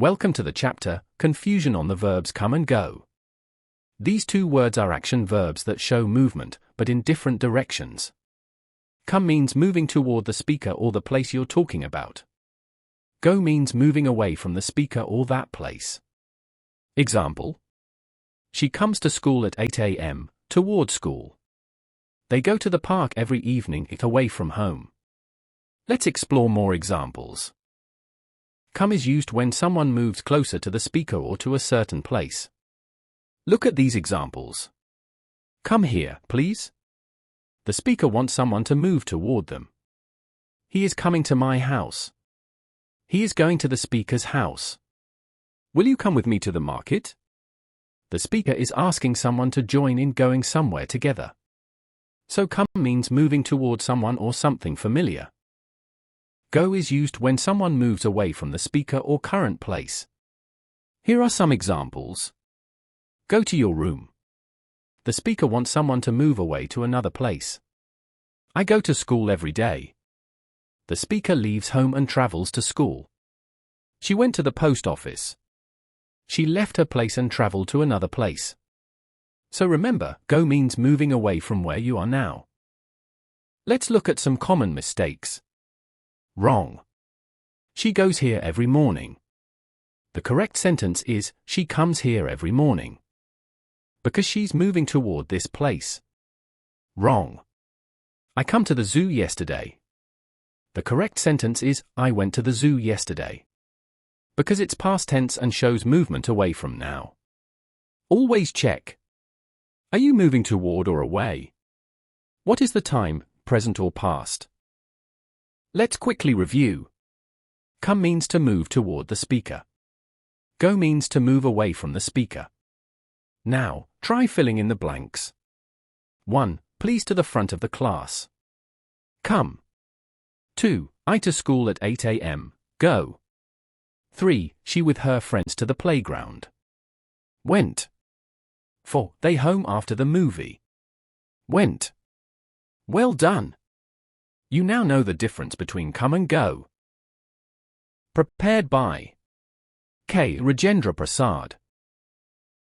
Welcome to the chapter, Confusion on the verbs come and go. These two words are action verbs that show movement, but in different directions. Come means moving toward the speaker or the place you're talking about. Go means moving away from the speaker or that place. Example: she comes to school at 8 a.m., toward school. They go to the park every evening, away from home. Let's explore more examples. Come is used when someone moves closer to the speaker or to a certain place. Look at these examples. Come here, please. The speaker wants someone to move toward them. He is coming to my house. He is going to the speaker's house. Will you come with me to the market? The speaker is asking someone to join in going somewhere together. So come means moving toward someone or something familiar. Go is used when someone moves away from the speaker or current place. Here are some examples. Go to your room. The speaker wants someone to move away to another place. I go to school every day. The speaker leaves home and travels to school. She went to the post office. She left her place and traveled to another place. So remember, go means moving away from where you are now. Let's look at some common mistakes. Wrong. She goes here every morning. The correct sentence is, she comes here every morning. Because she's moving toward this place. Wrong. I come to the zoo yesterday. The correct sentence is, I went to the zoo yesterday. Because it's past tense and shows movement away from now. Always check. Are you moving toward or away? What is the time, present or past? Let's quickly review. Come means to move toward the speaker. Go means to move away from the speaker. Now, try filling in the blanks. 1. Please to the front of the class. Come. 2. I to school at 8 a.m., go. 3. She with her friends to the playground. Went. 4. They home after the movie. Went. Well done. You now know the difference between come and go. Prepared by K. Rajendra Prasad.